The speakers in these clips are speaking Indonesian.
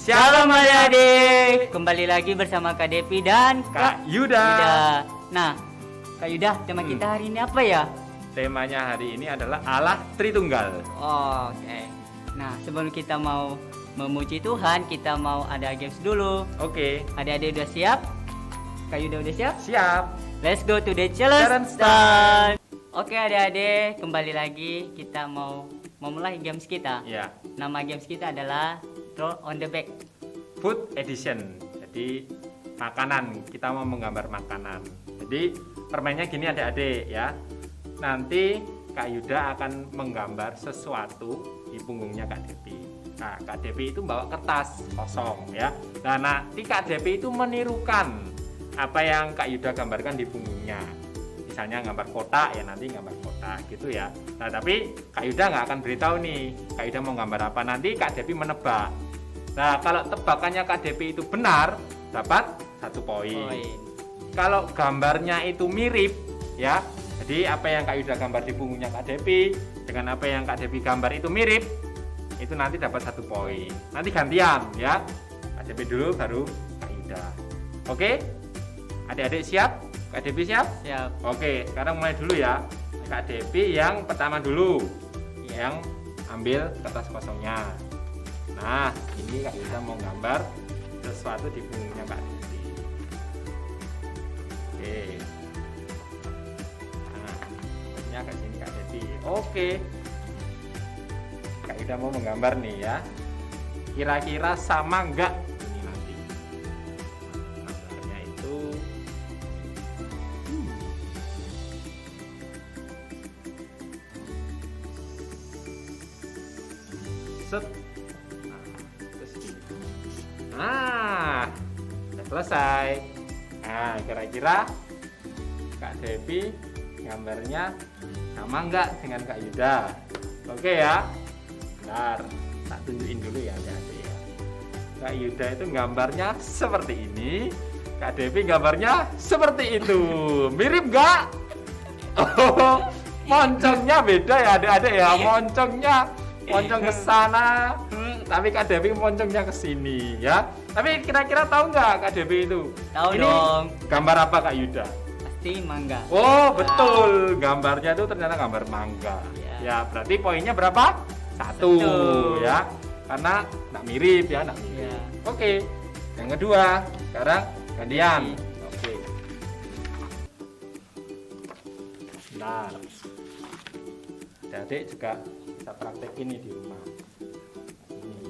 Shalom adik-adik, kembali lagi bersama Kak Depi dan Kak Yuda. Nah, Kak Yuda, tema kita hari ini apa ya? Temanya hari ini adalah Allah Tritunggal. Oke. Nah, sebelum kita mau memuji Tuhan, kita mau ada games dulu. Oke, Adik-adik udah siap? Kak Yuda udah siap? siap. Let's go to the challenge Challenge time. Oke adik-adik, kembali lagi kita mau memulai games kita. Ya, Nama games kita adalah Draw on the Back. food edition. Jadi makanan, kita mau menggambar makanan. Jadi permainnya gini adik-adik ya. Nanti Kak Yuda akan menggambar sesuatu di punggungnya Kak Depi. Nah, Kak Depi itu bawa kertas kosong ya. Nah, nanti Kak Depi itu menirukan apa yang Kak Yuda gambarkan di punggungnya. Misalnya gambar kotak ya, nanti gambar kotak gitu ya. Nah, tapi Kak Yuda nggak akan beritahu nih Kak Yuda mau gambar apa, nanti Kak Depi menebak. Nah, kalau tebakannya Kak Depi itu benar, dapat 1 poin. Kalau gambarnya itu mirip ya, jadi apa yang Kak Yuda gambar di punggungnya Kak Depi dengan apa yang Kak Depi gambar itu mirip, itu nanti dapat 1 poin. Nanti gantian ya, Kak Depi dulu baru Kak Yuda. Oke, adik-adik siap? Kak Depi siap? Siap. Oke, sekarang mulai dulu ya. Kak Depi yang pertama dulu, yang ambil kertas kosongnya. Nah, ini Kak Yuda mau gambar sesuatu di punggungnya Kak Depi. Oke. Nah, ini agak sini Kak Depi. Oke. Kak Yuda mau menggambar nih ya. Kira-kira sama enggak ini nanti? Gambarnya itu set. Terus gini. Nah, udah selesai. Nah, kira-kira Kak Depi gambarnya sama enggak dengan Kak Yuda? Oke ya. Bentar, tak tunjukin dulu ya adik-adik ya. Kak Yuda itu gambarnya seperti ini, Kak Depi gambarnya seperti itu. Mirip enggak? Oh, moncongnya beda ya adik-adik ya. Moncong ke sana, tapi Kak Depi moncongnya ke sini ya. Tapi kira-kira tahu nggak Kak Depi itu? Tahu Ini dong. gambar apa Kak Yuda? Pasti mangga. Oh betul, gambarnya itu ternyata gambar mangga. Ya. Ya berarti poinnya berapa? 1 ya. Karena nggak mirip ya, nggak mirip. Ya. Oke, yang kedua sekarang gantian. Oke. Bentar. Adik juga bisa praktekin nih di rumah. Ini.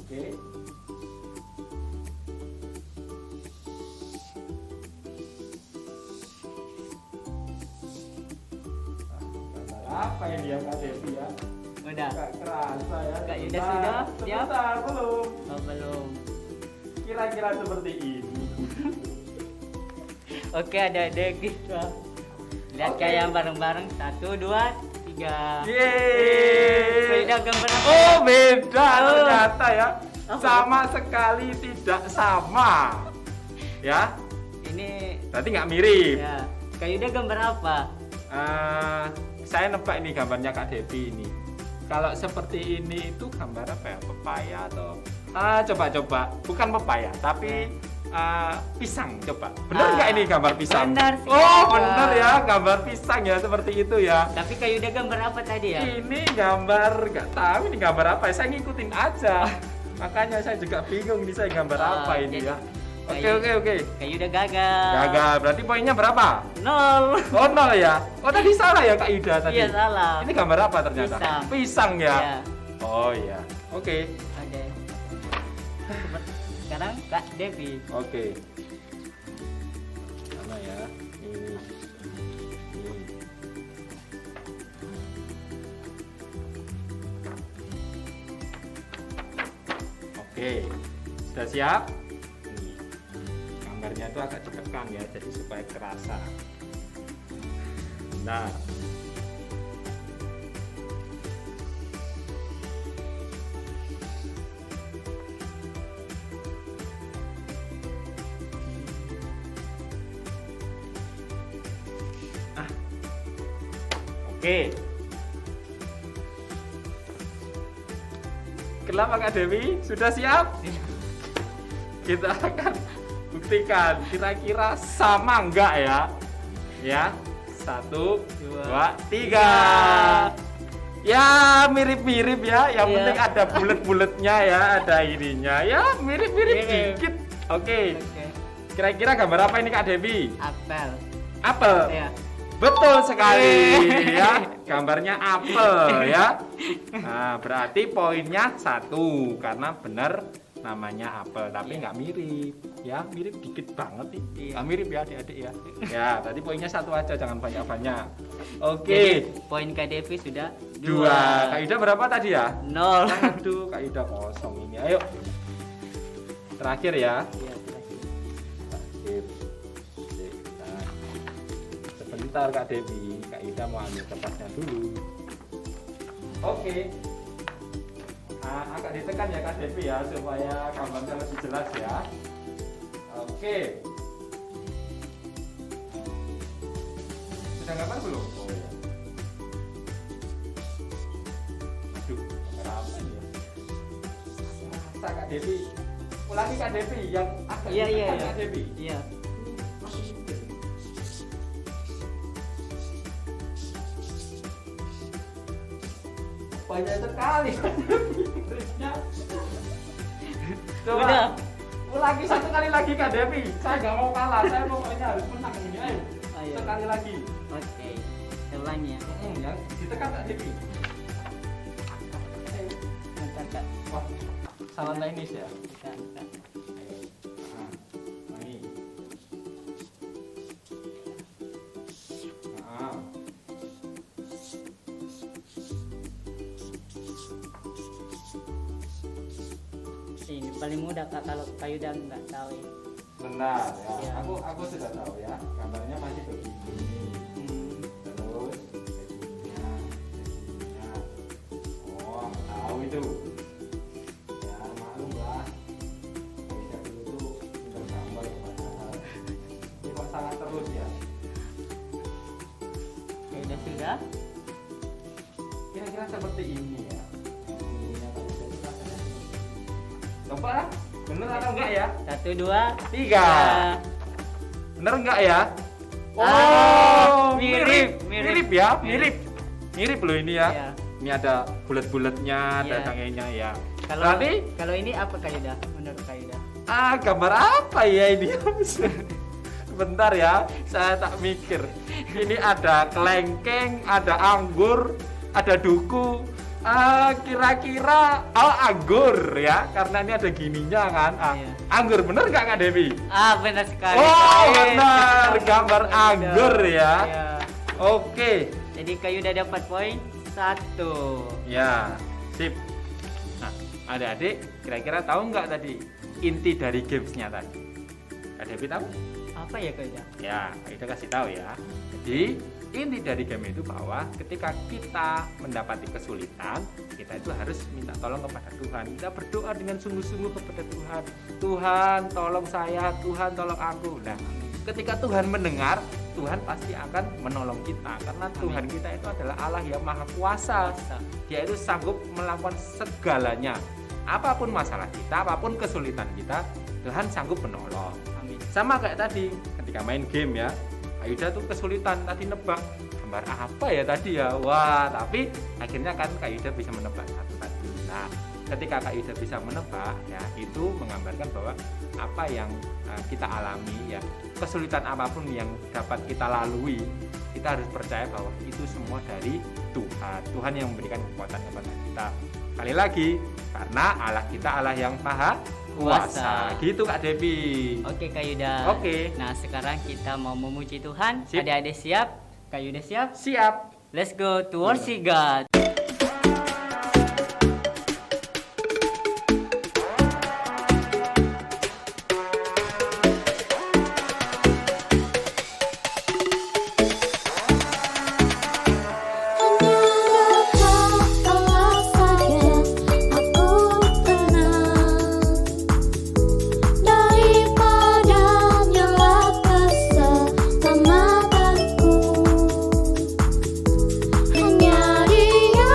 Oke. Nah, apa yang dia Kak Devi ya? Udah. Gak kerasa ya. Kak Yuda Sebentar, sudah siap? sebentar, belum. Oh, belum. Kira-kira seperti ini. Oke, adik-adik kita lihat Oke. kayak bareng-bareng. 1, 2, 3. Yeay. Beda gambar apa? Oh beda Oh. ternyata ya. Oh. Sama sekali tidak sama. Ya, Ini berarti nggak mirip. ya. Kak Yuda gambar apa? Saya nebak ini gambarnya Kak Devi ini. Kalau seperti ini itu gambar apa ya? Pepaya atau coba-coba. Bukan pepaya, tapi pisang coba. Benar nggak ini gambar pisang? Benar sih. Oh benar ya, gambar pisang ya seperti itu ya. Tapi Kak Yuda gambar apa tadi ya? Ini gambar nggak tahu ini gambar apa. Saya ngikutin aja. Makanya saya juga bingung nih saya gambar Oh, apa ini jadi ya. Oke. Kak Yuda gagal. Gagal. Berarti poinnya berapa? 0. Oh 0 ya. Oh tadi salah ya Kak Yuda tadi. Iya salah. Ini gambar apa ternyata? Pisang. Pisang ya. Iya. Oh iya. Oke. Oke. Sekarang Kak Devi. Oke. Mana ya? Ini. Oke. Sudah siap? Nih. Gambarnya itu agak ditekan ya, jadi supaya kerasa. Nah. Oke. Kenapa Kak Dewi? Sudah siap? Kita akan buktikan kira-kira sama enggak ya? Ya, 1, 2, 3. Ya mirip-mirip ya. Yang Iya. penting ada bulet-buletnya ya, ada ininya. Ya mirip-mirip Mirip. dikit. Oke. Oke. Kira-kira gambar apa ini Kak Dewi? Apel. Apel. Ya. Betul sekali ya, gambarnya apel ya. Nah, berarti poinnya 1 karena benar namanya apel, tapi Iya. nggak mirip ya, mirip dikit banget nih. Iya. Nggak mirip ya adik-adik ya. Ya, tadi poinnya 1 aja, jangan banyak-banyak. Jadi, Oke, poin Kak Devi sudah 2. Kak Ida berapa tadi ya? 0. Aduh, Kak Ida kosong ini. Ayo, terakhir ya. Iya, terakhir. Terakhir. Nah, sebentar Kak Devi, Kak Ida mau ambil kertasnya dulu. Oke. Nah, agak ditekan ya Kak Devi ya supaya gambarnya lebih jelas ya. Oke. Sudah gambar belum? Oh ya. Aduh, gambar apa ini ya? Masa Kak Devi? Ulangi Kak Devi yang agak Iya, iya, ditekan iya. Kak Devi. Iya. Banyak sekali. Coba. Udah. Ulangi 1 kali lagi Kak Devi. Saya nggak mau kalah. Saya pokoknya harus menang ini. Ayo. Ayo. Sekali lagi. Oke. Ulangi ya. Ya, ditekan Kak Devi. Bentar, Kak. Wah, salah teknis ya. Bentar, Kak. Ayo. Nah, ini. Nah. Ini paling mudah Kak kalau Kak Yuda nggak tahu ya. Benar ya. Ya. Aku sudah tahu ya. Gambarnya masih begini. Hmm. Terus segininya. Oh, tahu itu. Ya maklum lah. Bisa dulu tuh bergambar padahal. Ini kok salah terus ya. Ya udah sudah. Kira-kira seperti ini ya. Ininya tadi itu rasanya. Coba, bener atau enggak ya? 1, 2, 3. Bener enggak ya? Ah, mirip, mirip ya, mirip. Mirip loh ini ya. Iya. Ini ada bulat-bulatnya, ada Iya. tangenya ya. Kalau Berarti kalau ini apa Kak Yuda? Menurut Kak Yuda? gambar apa ya ini? Bentar ya, saya tak mikir. Ini ada kelengkeng, ada anggur, ada duku. Kira-kira anggur ya, karena ini ada gininya kan. Iya. Anggur bener nggak Kak Devi? Ah, benar sekali. Oh Kak. benar, gambar anggur ya. Iya. Oke, Jadi Kak Yuda dapat poin 1. ya sip. Nah, adik-adik kira-kira tahu nggak tadi inti dari gamesnya tadi? Kak Devi tahu? Apa ya Kak Yuda? Ya, kita kasih tahu ya. Jadi inti dari game itu bahwa ketika kita mendapati kesulitan, kita itu harus minta tolong kepada Tuhan. Kita berdoa dengan sungguh-sungguh kepada Tuhan. Tuhan, tolong saya. Tuhan, tolong aku. Nah, ketika Tuhan mendengar, Tuhan pasti akan menolong kita. Karena Tuhan kita itu adalah Allah yang Maha Kuasa. Dia itu sanggup melakukan segalanya. Apapun masalah kita, apapun kesulitan kita, Tuhan sanggup menolong. Amin. Sama kayak tadi, ketika main game ya, Ayuda tuh kesulitan tadi nebak gambar apa ya tadi ya. Wah, tapi akhirnya kan Kak Yuda bisa menebak satu tadi. Nah, ketika Kak Yuda bisa menebak ya, itu menggambarkan bahwa apa yang kita alami ya, kesulitan apapun yang dapat kita lalui, kita harus percaya bahwa itu semua dari Tuhan. Tuhan yang memberikan kekuatan kepada kita. Sekali lagi, karena Allah kita Allah yang Maha Kuasa. Gitu Kak Devi. Oke Kak Yuda. Oke. Nah, sekarang kita mau memuji Tuhan. Sip. Adik-adik siap? Kak Yuda siap? Siap. Let's go to worship God. Hanya Dia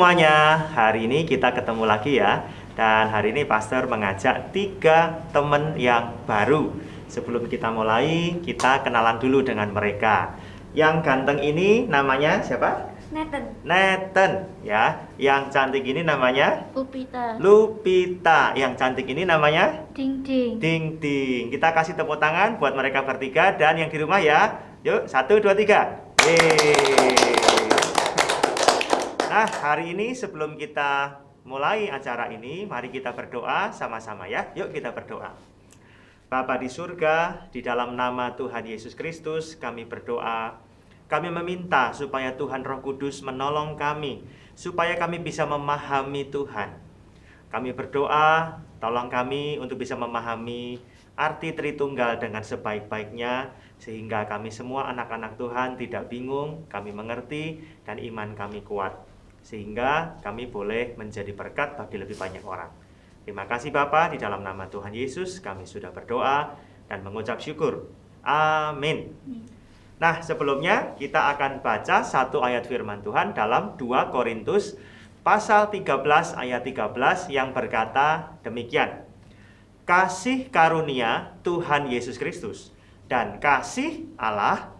semuanya, hari ini kita ketemu lagi ya. Dan hari ini Pastor mengajak 3 teman yang baru. Sebelum kita mulai, kita kenalan dulu dengan mereka. Yang ganteng ini namanya siapa? Nathan ya. Yang cantik ini namanya Lupita. Yang cantik ini namanya Ding Ding. Kita kasih tepuk tangan buat mereka bertiga. Dan yang di rumah ya, yuk 1, 2, 3. Yeay. Nah, hari ini sebelum kita mulai acara ini, mari kita berdoa sama-sama ya. Yuk kita berdoa. Bapa di surga, di dalam nama Tuhan Yesus Kristus, kami berdoa. Kami meminta supaya Tuhan Roh Kudus menolong kami, supaya kami bisa memahami Tuhan. Kami berdoa, tolong kami untuk bisa memahami arti Tritunggal dengan sebaik-baiknya, sehingga kami semua anak-anak Tuhan tidak bingung, kami mengerti, dan iman kami kuat. Sehingga kami boleh menjadi berkat bagi lebih banyak orang. Terima kasih Bapa, di dalam nama Tuhan Yesus kami sudah berdoa dan mengucap syukur. Amin. Nah, sebelumnya kita akan baca satu ayat firman Tuhan dalam 2 Korintus pasal 13 ayat 13 yang berkata demikian. Kasih karunia Tuhan Yesus Kristus dan kasih Allah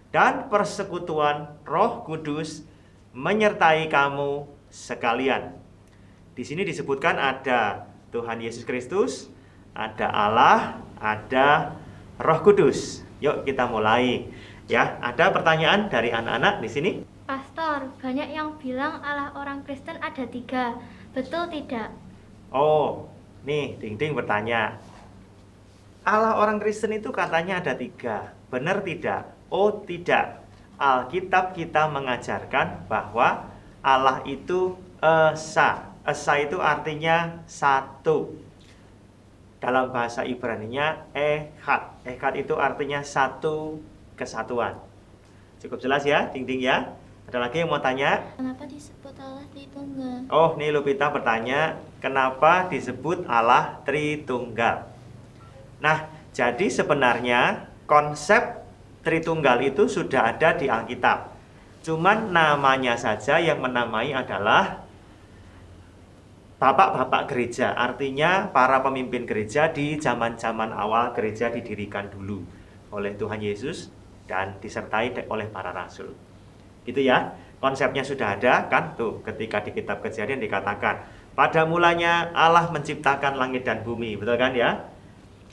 dan persekutuan Roh Kudus menyertai kamu sekalian. Di sini disebutkan ada Tuhan Yesus Kristus, ada Allah, ada Roh Kudus. Yuk kita mulai. Ya, ada pertanyaan dari anak-anak di sini? Pastor, banyak yang bilang Allah orang Kristen ada 3. Betul tidak? Oh, nih Ding Ding bertanya. Allah orang Kristen itu katanya ada 3. Benar tidak? Oh, tidak. Alkitab kita mengajarkan bahwa Allah itu Esa. Esa itu artinya satu. Dalam bahasa Ibrani-nya Echad. Echad itu artinya satu kesatuan. Cukup jelas ya, Ding Ding ya? Ada lagi yang mau tanya? Kenapa disebut Allah Tritunggal? Oh, nih Lupita bertanya, kenapa disebut Allah Tritunggal? Nah, jadi sebenarnya konsep Tritunggal itu sudah ada di Alkitab. Cuman namanya saja yang menamai adalah bapak-bapak gereja. Artinya para pemimpin gereja di zaman-zaman awal gereja didirikan dulu oleh Tuhan Yesus dan disertai oleh para rasul. Gitu ya. Konsepnya sudah ada kan tuh ketika di kitab Kejadian dikatakan, pada mulanya Allah menciptakan langit dan bumi, betul kan ya?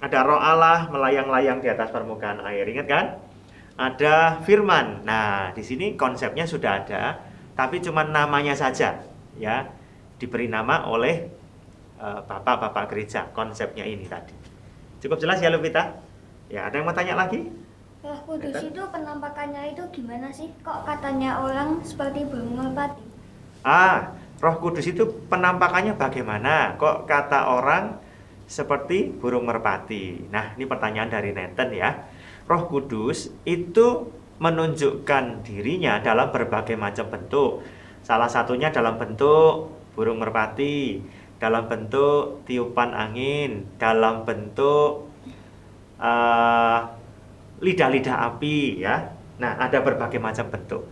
Ada roh Allah melayang-layang di atas permukaan air, ingat kan? Ada firman. Nah, di sini konsepnya sudah ada, tapi cuma namanya saja, ya, diberi nama oleh bapak-bapak gereja. Konsepnya ini tadi. Cukup jelas ya, Lupita? Ya, ada yang mau tanya lagi? Roh Kudus itu penampakannya itu gimana sih? Kok katanya orang seperti burung merpati? Roh Kudus itu penampakannya bagaimana? Kok kata orang seperti burung merpati? Nah, ini pertanyaan dari Nathan ya. Roh Kudus itu menunjukkan dirinya dalam berbagai macam bentuk. Salah satunya dalam bentuk burung merpati, dalam bentuk tiupan angin, dalam bentuk lidah-lidah api ya. Nah, ada berbagai macam bentuk.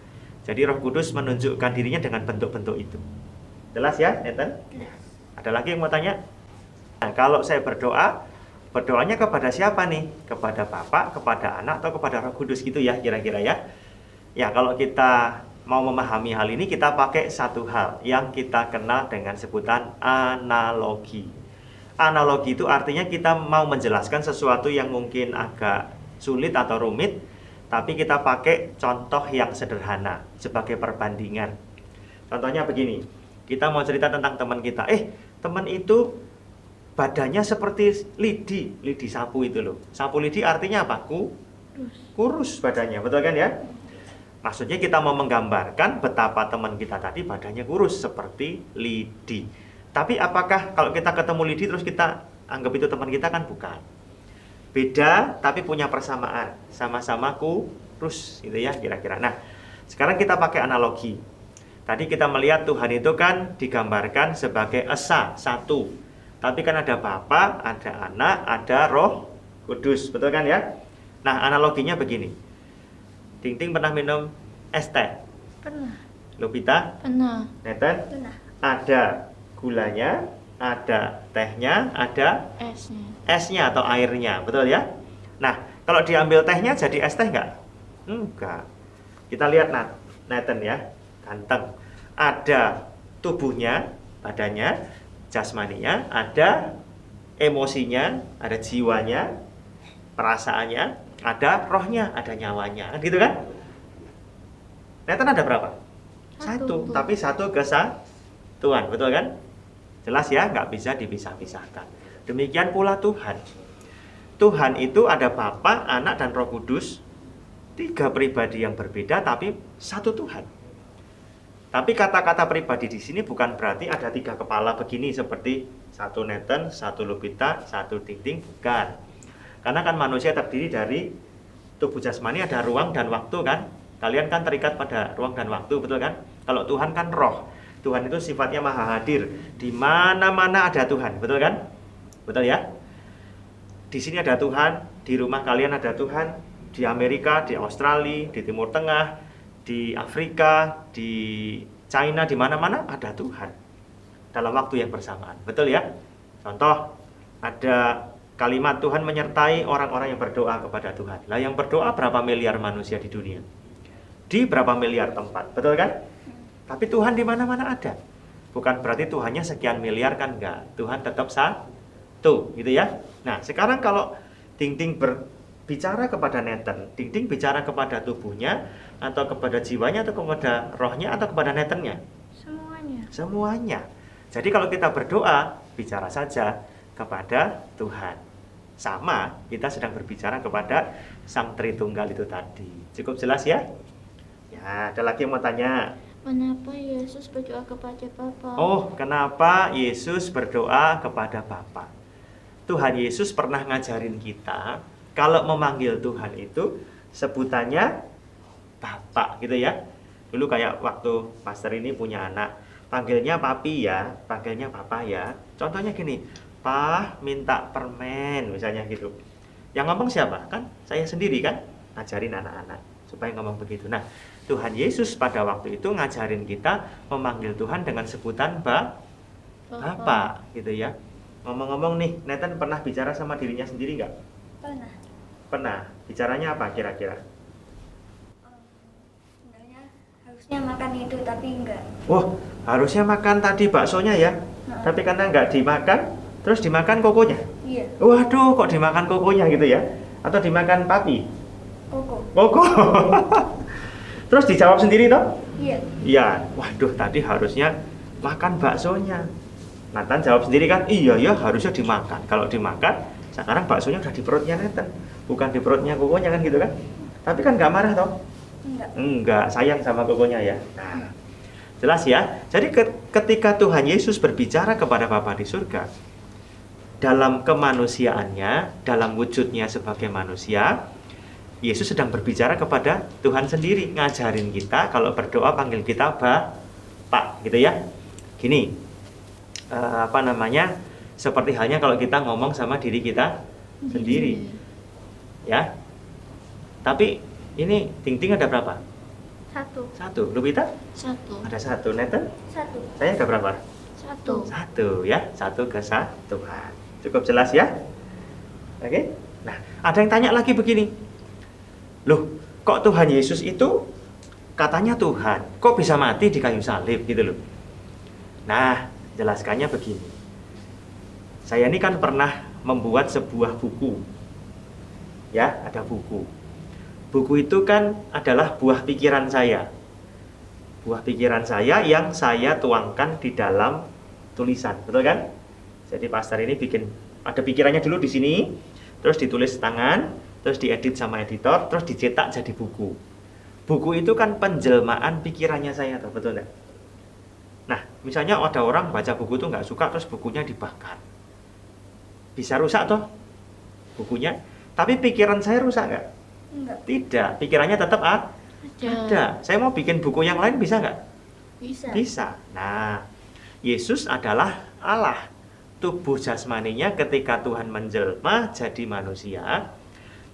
Jadi Roh Kudus menunjukkan dirinya dengan bentuk-bentuk itu. Jelas ya, Nathan? Ada lagi yang mau tanya? Nah, kalau saya berdoa, berdoanya kepada siapa nih? Kepada Bapak, kepada Anak, atau kepada Roh Kudus gitu ya kira-kira ya. Ya, kalau kita mau memahami hal ini, kita pakai satu hal yang kita kenal dengan sebutan analogi. Analogi itu artinya kita mau menjelaskan sesuatu yang mungkin agak sulit atau rumit, tapi kita pakai contoh yang sederhana sebagai perbandingan. Contohnya begini, kita mau cerita tentang teman kita. Teman itu badannya seperti lidi sapu itu loh. Sapu lidi artinya apa? Kurus badannya, betul kan ya? Maksudnya kita mau menggambarkan betapa teman kita tadi badannya kurus seperti lidi. Tapi apakah kalau kita ketemu lidi terus kita anggap itu teman kita? Kan bukan. Beda tapi punya persamaan, sama-sama kurus gitu ya kira-kira. Nah, sekarang kita pakai analogi. Tadi kita melihat Tuhan itu kan digambarkan sebagai Esa, satu. Tapi kan ada Bapa, ada Anak, ada Roh Kudus, betul kan ya? Nah, analoginya begini. Ting Ting pernah minum es teh? Pernah. Lupita, Pernah. Nathan, Pernah. ada gulanya, ada tehnya, ada Esnya. esnya atau airnya, betul ya? Nah, kalau diambil tehnya jadi es teh nggak? Enggak. Kita lihat Nathan ya, ganteng. Ada tubuhnya, badannya, jasmaninya, ada emosinya, ada jiwanya, perasaannya, ada rohnya, ada nyawanya, kan gitu kan? Nathan ada berapa? Satu, Satu. tapi satu kesatuan, betul kan? Jelas ya, nggak bisa dipisah-pisahkan. Demikian pula Tuhan. Tuhan itu ada Bapa, Anak, dan Roh Kudus. 3 pribadi yang berbeda, tapi satu Tuhan. Tapi kata-kata pribadi di sini bukan berarti ada 3 kepala begini seperti satu Nathan, satu Lupita, satu Ting-Ting, bukan. Karena kan manusia terdiri dari tubuh jasmani, ada ruang dan waktu kan. Kalian kan terikat pada ruang dan waktu, betul kan? Kalau Tuhan kan roh. Tuhan itu sifatnya maha hadir. Di mana-mana ada Tuhan, betul kan? Betul ya? Di sini ada Tuhan, di rumah kalian ada Tuhan, di Amerika, di Australia, di Timur Tengah, di Afrika, di China, di mana-mana ada Tuhan. Dalam waktu yang bersamaan, betul ya? Contoh, ada kalimat Tuhan menyertai orang-orang yang berdoa kepada Tuhan. Lah yang berdoa berapa miliar manusia di dunia? Di berapa miliar tempat, betul kan? Tapi Tuhan di mana-mana ada. Bukan berarti Tuhannya sekian miliar kan, enggak. Tuhan tetap satu, gitu ya. Nah, sekarang kalau Ting-Ting berbicara kepada Nathan, Ting-Ting bicara kepada tubuhnya, atau kepada jiwanya, atau kepada rohnya, atau kepada Nathannya? Semuanya. Semuanya. Jadi kalau kita berdoa, bicara saja kepada Tuhan. Sama, kita sedang berbicara kepada Sang Tritunggal itu tadi. Cukup jelas ya? Ya, ada lagi yang mau tanya. Kenapa Yesus berdoa kepada Bapa? Oh, kenapa Yesus berdoa kepada Bapa? Tuhan Yesus pernah ngajarin kita kalau memanggil Tuhan itu sebutannya Bapa gitu ya. Dulu kayak waktu pastor ini punya anak, panggilnya papi ya, panggilnya papa ya. Contohnya gini, "Pah, minta permen," misalnya gitu. Yang ngomong siapa? Kan saya sendiri kan, ngajarin anak-anak supaya ngomong begitu. Nah, Tuhan Yesus pada waktu itu ngajarin kita memanggil Tuhan dengan sebutan Bapa gitu ya. Ngomong-ngomong nih, Nathan pernah bicara sama dirinya sendiri nggak? Pernah. Pernah. Bicaranya apa kira-kira? Sebenarnya harusnya makan itu tapi enggak. Wah, harusnya makan tadi baksonya ya. Tapi karena nggak dimakan, terus dimakan kokonya. Iya, Waduh, kok dimakan kokonya gitu ya? Atau dimakan papi? koko. Koko. Terus dijawab sendiri toh? Iya. Iya. Waduh, tadi harusnya makan baksonya. Nathan jawab sendiri kan? Iya ya, harusnya dimakan. Kalau dimakan, sekarang baksonya udah di perutnya Nathan, bukan di perutnya kokonya kan gitu kan? Tapi kan nggak marah toh? Enggak. Enggak, sayang sama kokonya ya. Nah, jelas ya. Jadi ketika Tuhan Yesus berbicara kepada Bapa di surga, dalam kemanusiaannya, dalam wujudnya sebagai manusia, Yesus sedang berbicara kepada Tuhan sendiri, ngajarin kita kalau berdoa panggil kita Bapak, gitu ya. Gini, seperti halnya kalau kita ngomong sama diri kita sendiri, ya. Tapi ini Ting-Ting ada berapa? Satu. Lupita? Satu. Ada satu. Nathan? Satu. Saya ada berapa? Satu. Satu ya, satu kesatuan. Cukup jelas ya? Oke. Nah, ada yang tanya lagi begini. Loh, kok Tuhan Yesus itu katanya Tuhan, kok bisa mati di kayu salib gitu loh. Nah, jelaskannya begini. Saya ini kan pernah membuat sebuah buku. Ya, ada buku. Buku itu kan adalah buah pikiran saya. Buah pikiran saya yang saya tuangkan di dalam tulisan, betul kan? Jadi pastor ini bikin, ada pikirannya dulu di sini, terus ditulis tangan, terus diedit sama editor, terus dicetak jadi buku. Buku itu kan penjelmaan pikirannya saya, betul nggak? Nah, misalnya ada orang baca buku itu nggak suka, terus bukunya dibakar. Bisa rusak toh bukunya, tapi pikiran saya rusak nggak? Enggak. Tidak, pikirannya tetap ada. Saya mau bikin buku yang lain bisa nggak? Bisa. Bisa. Nah, Yesus adalah Allah. Tubuh jasmaninya ketika Tuhan menjelma jadi manusia,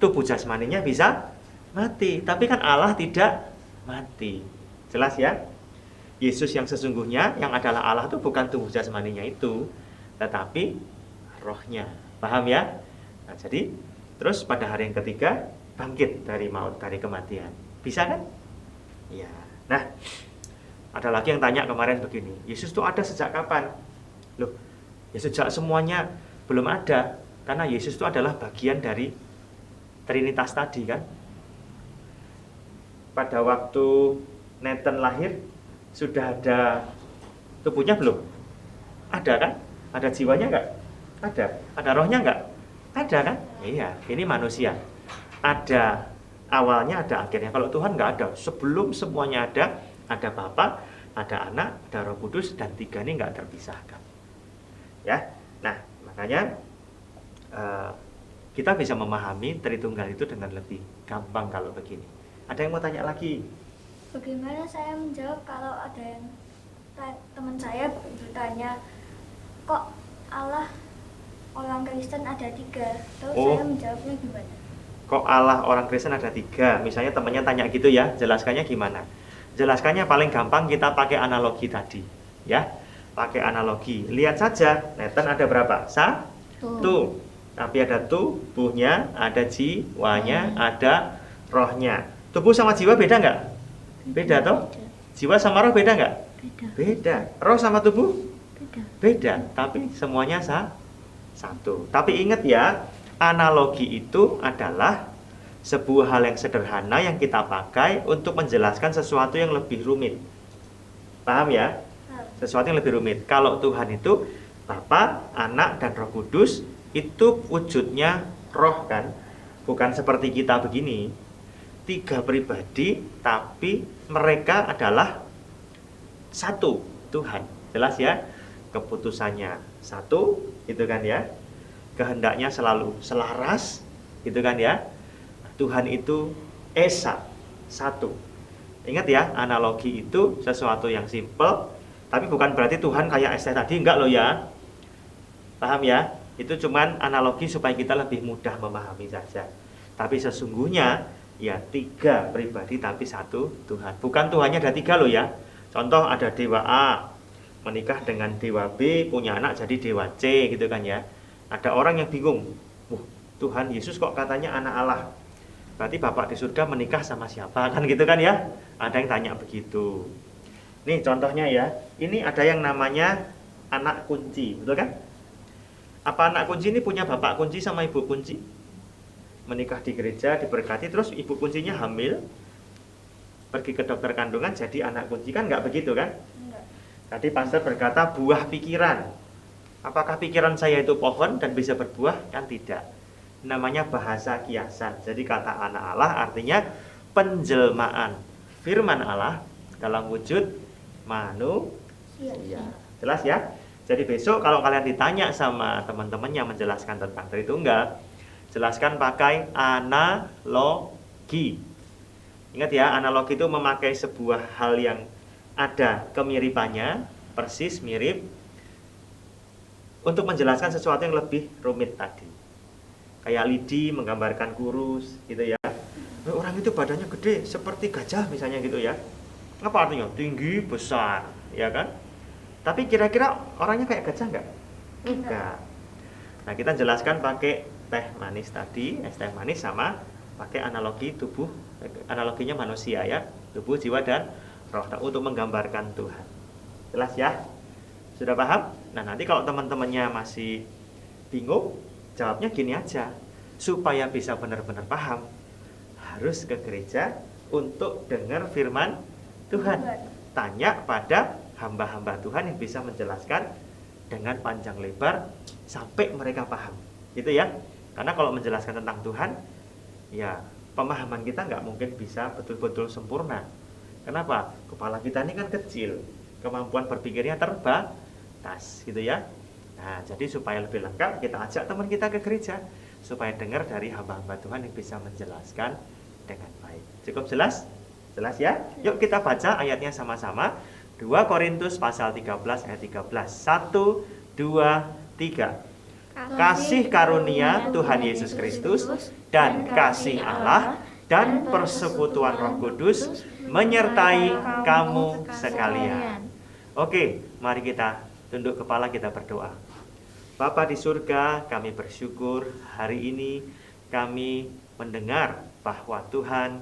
tubuh jasmaninya bisa mati. Tapi kan Allah tidak mati. Jelas ya? Yesus yang sesungguhnya yang adalah Allah itu bukan tubuh jasmaninya itu, tetapi rohnya. Paham ya? Nah, jadi terus pada hari yang ketiga bangkit dari maut, dari kematian. Bisa kan? Ya. Nah, ada lagi yang tanya kemarin begini, Yesus itu ada sejak kapan? Loh, ya sejak semuanya belum ada, karena Yesus itu adalah bagian dari Trinitas tadi kan. Pada waktu Nathan lahir sudah ada tubuhnya belum? Ada kan? Ada jiwanya enggak? Ada. Ada rohnya enggak? Ada kan? Iya, ini manusia. Ada awalnya, ada akhirnya. Kalau Tuhan enggak ada. Sebelum semuanya ada Bapa, ada Anak, ada Roh Kudus, dan tiga ini enggak terpisahkan. Ya. Nah, makanya kita bisa memahami Tritunggal itu dengan lebih gampang kalau begini. Ada yang mau tanya lagi? Bagaimana saya menjawab kalau ada yang teman saya bertanya, kok Allah orang Kristen ada 3? Terus saya menjawabnya gimana? Kok Allah orang Kristen ada 3? Misalnya temannya tanya gitu ya, jelaskannya gimana? Jelaskannya paling gampang kita pakai analogi tadi, ya. Pakai analogi. Lihat saja, Nathan ada berapa? 1. Tapi ada tubuhnya, ada jiwanya, ada rohnya. Tubuh sama jiwa beda nggak? Beda toh? Jiwa sama roh beda nggak? Beda. Roh sama tubuh? Beda. Tapi semuanya satu. Tapi ingat ya, analogi itu adalah sebuah hal yang sederhana yang kita pakai untuk menjelaskan sesuatu yang lebih rumit. Paham ya? Sesuatu yang lebih rumit. Kalau Tuhan itu Bapa, Anak, dan Roh Kudus, itu wujudnya roh kan? Bukan seperti kita begini. 3 pribadi, tapi mereka adalah satu Tuhan. Jelas ya? Keputusannya satu, gitu kan ya? Kehendaknya selalu selaras, gitu kan ya? Tuhan itu Esa, satu. Ingat ya, analogi itu sesuatu yang simple, tapi bukan berarti Tuhan kayak Esther tadi, enggak loh ya. Paham ya? Itu cuman analogi supaya kita lebih mudah memahami saja. Tapi sesungguhnya ya 3 pribadi tapi satu Tuhan. Bukan Tuhannya ada 3 loh ya. Contoh ada dewa A menikah dengan dewa B, punya anak jadi dewa C, gitu kan ya. Ada orang yang bingung, Tuhan Yesus kok katanya anak Allah, berarti Bapak di surga menikah sama siapa, kan gitu kan ya. Ada yang tanya begitu. Nih contohnya ya, ini ada yang namanya anak kunci, betul kan? Apa anak kunci ini punya bapak kunci sama ibu kunci? Menikah di gereja, diberkati, terus ibu kuncinya hamil, pergi ke dokter kandungan jadi anak kunci, kan nggak begitu kan? Enggak. Tadi pastor berkata buah pikiran. Apakah pikiran saya itu pohon dan bisa berbuah? Kan tidak. Namanya bahasa kiasan. Jadi kata anak Allah artinya penjelmaan firman Allah dalam wujud manusia. Jelas ya? Jadi besok kalau kalian ditanya sama teman-teman yang menjelaskan tentang Tritunggal, jelaskan pakai analogi. Ingat ya, analogi itu memakai sebuah hal yang ada kemiripannya, persis mirip, untuk menjelaskan sesuatu yang lebih rumit tadi. Kayak lidi menggambarkan kurus, gitu ya. Orang itu badannya gede, seperti gajah misalnya gitu ya. Apa artinya? Tinggi, besar, ya kan? Tapi kira-kira orangnya kayak gajah enggak? Enggak. Nah, kita jelaskan pakai teh manis tadi, es teh manis sama pakai analogi tubuh, analoginya manusia ya, tubuh, jiwa, dan roh untuk menggambarkan Tuhan. Jelas ya? Sudah paham? Nah, nanti kalau teman-temannya masih bingung, jawabnya gini aja. Supaya bisa benar-benar paham, harus ke gereja untuk dengar firman Tuhan. Tanya pada hamba-hamba Tuhan yang bisa menjelaskan dengan panjang lebar sampai mereka paham. Gitu ya. Karena kalau menjelaskan tentang Tuhan, ya pemahaman kita nggak mungkin bisa betul-betul sempurna. Kenapa? Kepala kita ini kan kecil, kemampuan berpikirnya terbatas, gitu ya. Nah, jadi supaya lebih lengkap, kita ajak teman kita ke gereja supaya dengar dari hamba-hamba Tuhan yang bisa menjelaskan dengan baik. Cukup jelas? Jelas ya? Yuk kita baca ayatnya sama-sama. 2 Korintus pasal 13 ayat 13. 1, 2, 3. Kasih karunia Tuhan Yesus Kristus dan kasih Allah dan persekutuan Roh Kudus menyertai kamu sekalian. Oke, mari kita tunduk kepala, kita berdoa. Bapa di surga, kami bersyukur hari ini kami mendengar bahwa Tuhan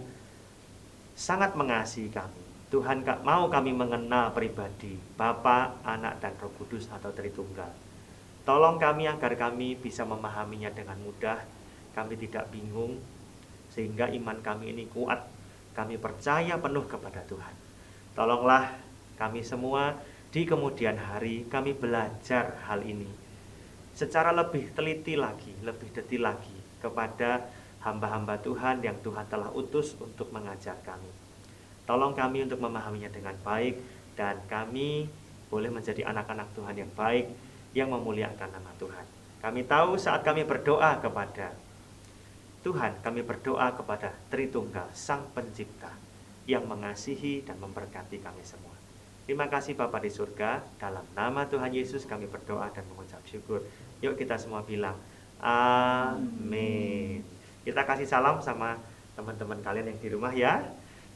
sangat mengasihi kami. Tuhan mau kami mengenal pribadi Bapa, Anak, dan Roh Kudus atau Tritunggal. Tolong kami agar kami bisa memahaminya dengan mudah, kami tidak bingung, sehingga iman kami ini kuat. Kami percaya penuh kepada Tuhan. Tolonglah kami semua di kemudian hari kami belajar hal ini secara lebih teliti lagi, lebih detil lagi kepada hamba-hamba Tuhan yang Tuhan telah utus untuk mengajar kami. Tolong kami untuk memahaminya dengan baik, dan kami boleh menjadi anak-anak Tuhan yang baik, yang memuliakan nama Tuhan. Kami tahu saat kami berdoa kepada Tuhan, kami berdoa kepada Tritunggal, Sang Pencipta, yang mengasihi dan memberkati kami semua. Terima kasih Bapa di surga, dalam nama Tuhan Yesus kami berdoa dan mengucap syukur. Yuk kita semua bilang, amin. Kita kasih salam sama teman-teman kalian yang di rumah ya.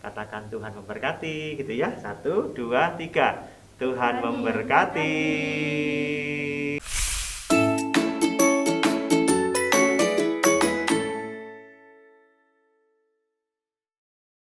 Katakan Tuhan memberkati gitu ya. 1, 2, 3. Tuhan memberkati.